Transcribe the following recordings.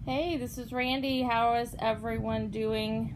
Hey, this is Randy. How is everyone doing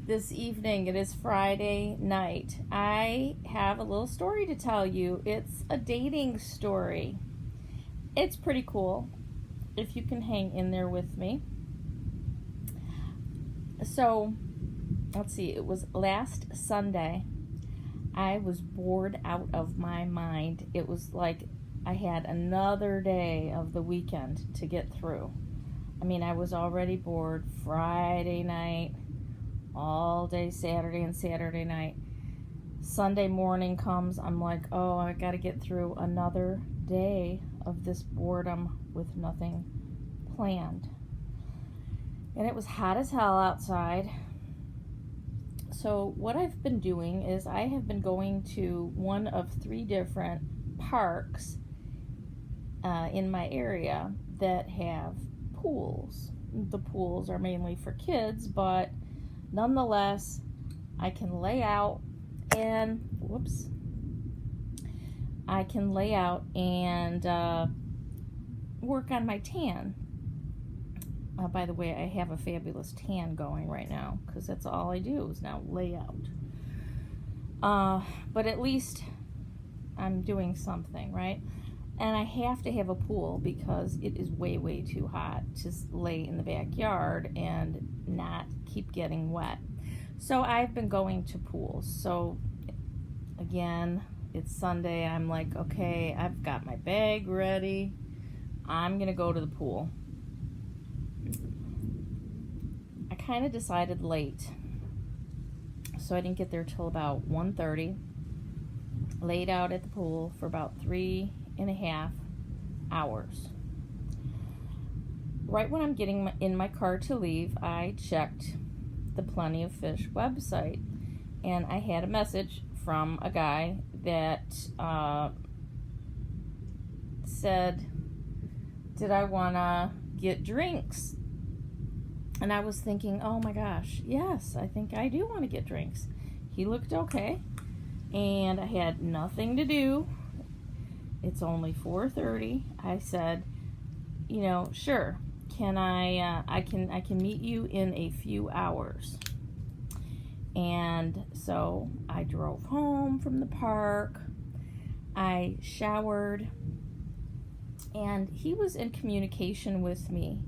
this evening? It is Friday night. I have a little story to tell you. It's a dating story. It's pretty cool if you can hang in there with me. So, let's see, it was last Sunday. I was bored out of my mind. It was like I had another day of the weekend to get through. I was already bored Friday night, all day Saturday and Saturday night. Sunday morning comes, I'm like, oh, I got to get through another day of this boredom with nothing planned. And it was hot as hell outside. So what I've been doing is I have been going to one of 3 different parks in my area that have pools. The pools are mainly for kids, but nonetheless, I can lay out and work on my tan. By the way, I have a fabulous tan going right now because that's all I do is now lay out. But at least I'm doing something, right? And I have to have a pool because it is way, way too hot to lay in the backyard and not keep getting wet. So I've been going to pools. So again, it's Sunday. I'm like, okay, I've got my bag ready. I'm going to go to the pool. I kind of decided late. So I didn't get there till about 1:30. Laid out at the pool for about 3.5 hours. Right when I'm getting in my car to leave, I checked the Plenty of Fish website, and I had a message from a guy that said, did I want to get drinks? And I was thinking, oh my gosh, yes, I think I do want to get drinks. He looked okay, and I had nothing to do. It's only 4:30. I said, sure. Can I can meet you in a few hours. And so I drove home from the park. I showered, and he was in communication with me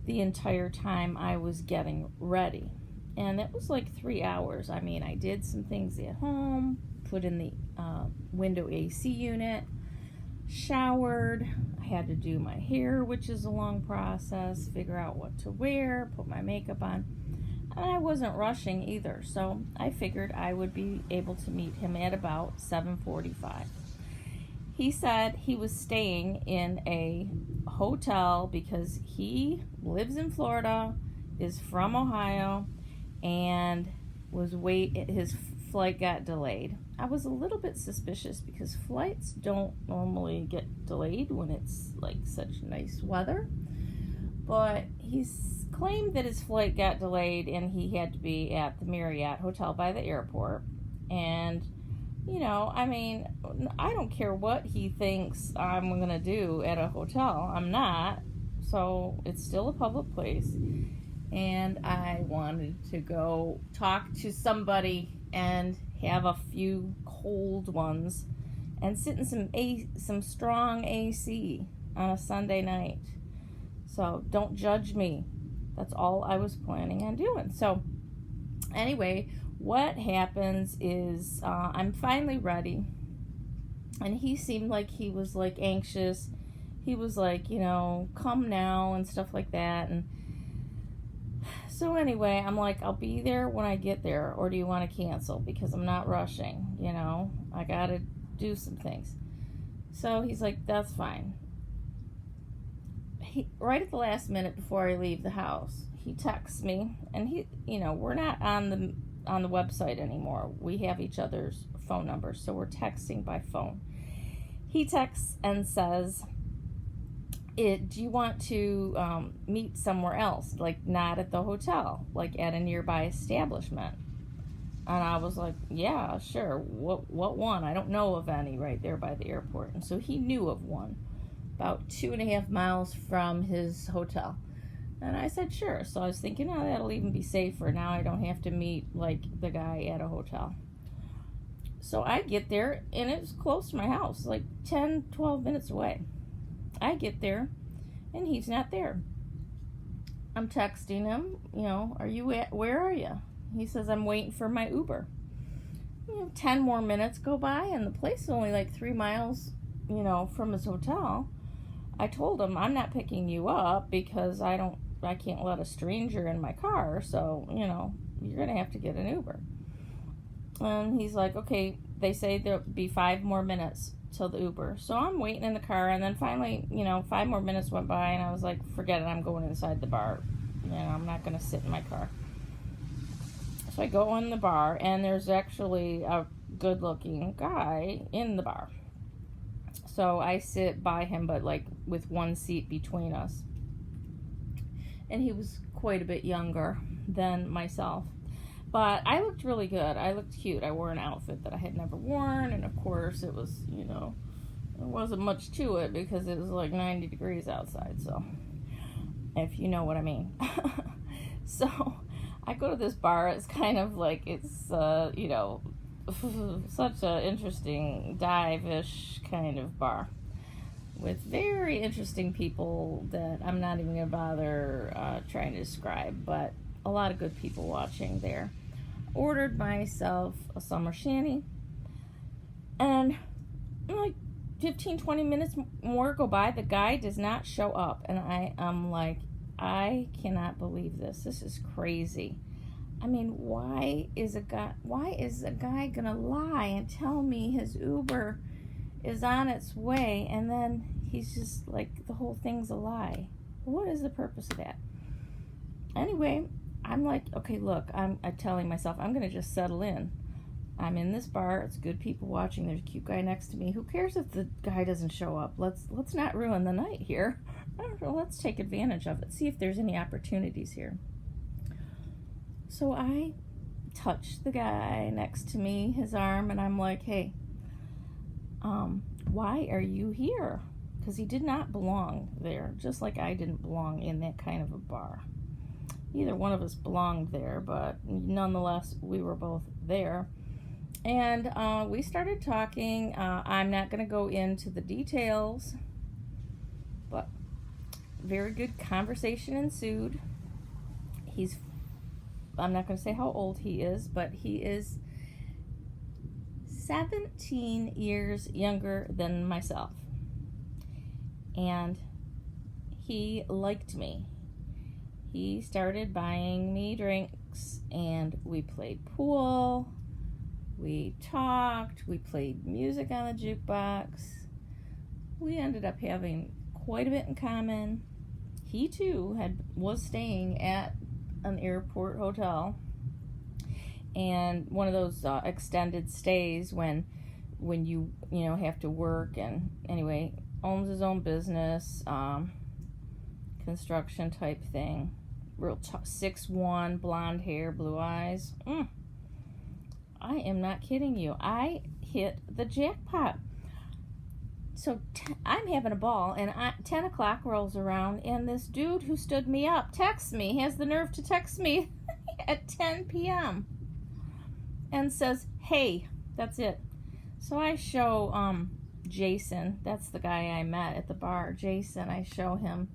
the entire time I was getting ready. And it was like 3 hours. I did some things at home, put in the window AC unit, showered. I had to do my hair, which is a long process, figure out what to wear, put my makeup on. And I wasn't rushing either, so I figured I would be able to meet him at about 7:45. He said he was staying in a hotel because he lives in Florida, is from Ohio, and his flight got delayed. I was a little bit suspicious because flights don't normally get delayed when it's like such nice weather. But he's claimed that his flight got delayed and he had to be at the Marriott Hotel by the airport. And, I don't care what he thinks I'm going to do at a hotel. I'm not. So it's still a public place. And I wanted to go talk to somebody and have a few cold ones and sit in some strong AC on a Sunday night. So don't judge me. That's all I was planning on doing. So anyway, what happens is I'm finally ready, and he seemed like he was like anxious. He was like, come now and stuff like that. And so anyway, I'm like, I'll be there when I get there, or do you want to cancel? Because I'm not rushing, I gotta do some things. So he's like, that's fine. Right at the last minute before I leave the house, he texts me, and we're not on the website anymore. We have each other's phone numbers, so we're texting by phone. He texts and says, do you want to meet somewhere else, like not at the hotel, like at a nearby establishment? And I was like, yeah, sure. What one? I don't know of any right there by the airport. And so he knew of one about 2.5 miles from his hotel. And I said, sure. So I was thinking, oh, that'll even be safer. Now I don't have to meet, like, the guy at a hotel. So I get there, and it's close to my house, like 10, 12 minutes away. I get there, and he's not there. I'm texting him, where are you? He says, I'm waiting for my Uber. 10 more minutes go by, and the place is only like 3 miles, from his hotel. I told him, I'm not picking you up because I can't let a stranger in my car, so, you're going to have to get an Uber. And he's like, okay, they say there'll be 5 more minutes till the Uber. So I'm waiting in the car, and then finally, 5 more minutes went by, and I was like, forget it, I'm going inside the bar. I'm not going to sit in my car. So I go in the bar, and there's actually a good-looking guy in the bar. So I sit by him, but like with one seat between us. And he was quite a bit younger than myself. But I looked really good. I looked cute. I wore an outfit that I had never worn. And of course, it was, there wasn't much to it because it was like 90 degrees outside. So, if you know what I mean. So, I go to this bar. It's kind of like, it's, such an interesting dive-ish kind of bar with very interesting people that I'm not even going to bother trying to describe, but a lot of good people watching there. Ordered myself a summer shanty, and like 15-20 minutes more go by, the guy does not show up, and I'm like, I cannot believe this is crazy. I mean, why is a guy gonna lie and tell me his Uber is on its way, and then he's just like, the whole thing's a lie? What is the purpose of that? Anyway, I'm like, okay, look, I'm telling myself, I'm gonna just settle in. I'm in this bar, it's good people watching, there's a cute guy next to me. Who cares if the guy doesn't show up? Let's not ruin the night here. I don't know, let's take advantage of it. See if there's any opportunities here. So I touch the guy next to me, his arm, and I'm like, hey, why are you here? Because he did not belong there, just like I didn't belong in that kind of a bar. Neither one of us belonged there, but nonetheless, we were both there. And we started talking. I'm not going to go into the details, but very good conversation ensued. I'm not going to say how old he is, but he is 17 years younger than myself. And he liked me. He started buying me drinks, and we played pool, we talked, we played music on the jukebox. We ended up having quite a bit in common. He too was staying at an airport hotel, and one of those extended stays when you have to work. And anyway, owns his own business, construction type thing. Real 6'1", blonde hair, blue eyes. I am not kidding you. I hit the jackpot. So I'm having a ball, and 10 o'clock rolls around, and this dude who stood me up texts me, has the nerve to text me at 10 p.m. and says, hey, that's it. So I show Jason, that's the guy I met at the bar, Jason, I show him,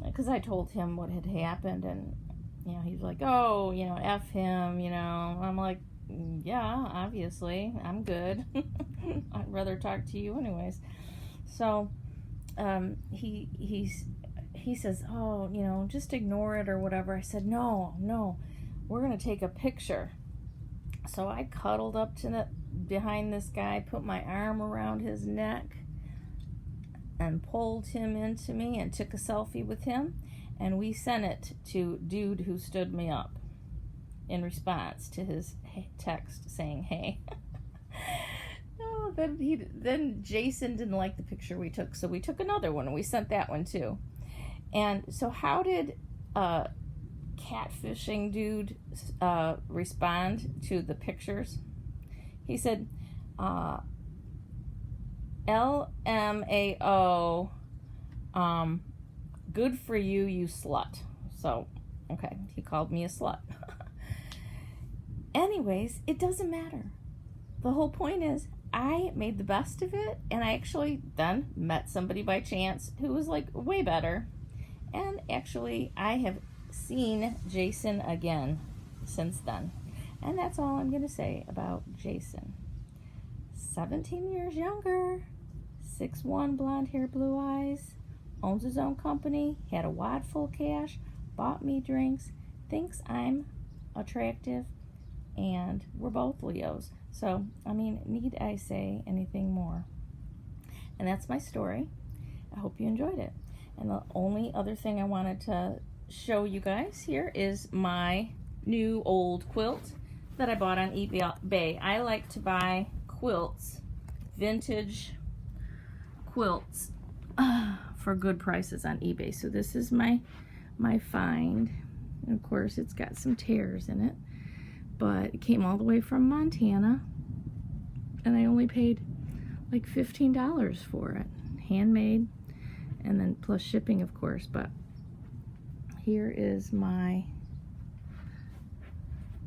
because I told him what had happened, and, he's like, oh, F him, I'm like, yeah, obviously, I'm good. I'd rather talk to you anyways. So, he says, oh, just ignore it or whatever. I said, no, we're going to take a picture. So I cuddled up behind this guy, put my arm around his neck, and pulled him into me and took a selfie with him. And we sent it to dude who stood me up in response to his text saying, hey. Then Jason didn't like the picture we took, so we took another one, and we sent that one too. And so how did catfishing dude respond to the pictures? He said, LMAO, good for you, you slut. So, okay, he called me a slut. Anyways, it doesn't matter. The whole point is I made the best of it, and I actually then met somebody by chance who was like way better. And actually, I have seen Jason again since then. And that's all I'm going to say about Jason. 17 years younger, 6'1", blonde hair, blue eyes, owns his own company, had a wad full of cash, bought me drinks, thinks I'm attractive, and we're both Leos. So, I mean, need I say anything more? And that's my story. I hope you enjoyed it. And the only other thing I wanted to show you guys here is my new old quilt that I bought on eBay. I like to buy quilts, vintage quilts, for good prices on eBay. So this is my find. And of course, it's got some tears in it, but it came all the way from Montana, and I only paid like $15 for it, handmade, and then plus shipping, of course. But here is my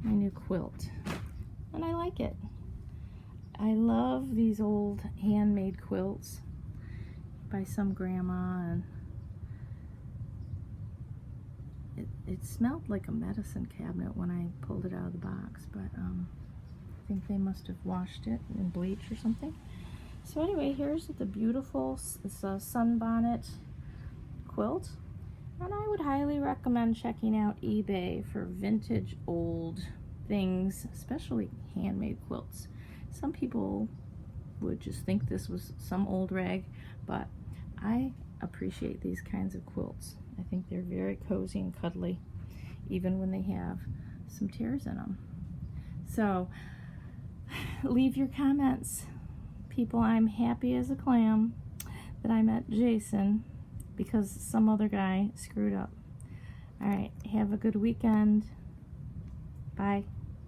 new quilt, and I like it. I love these old handmade quilts by some grandma, and it smelled like a medicine cabinet when I pulled it out of the box, but I think they must have washed it in bleach or something. So anyway, here's the beautiful sunbonnet quilt, and I would highly recommend checking out eBay for vintage old things, especially handmade quilts. Some people would just think this was some old rag, but I appreciate these kinds of quilts. I think they're very cozy and cuddly, even when they have some tears in them. So leave your comments, people. I'm happy as a clam that I met Jason because some other guy screwed up. All right, have a good weekend. Bye.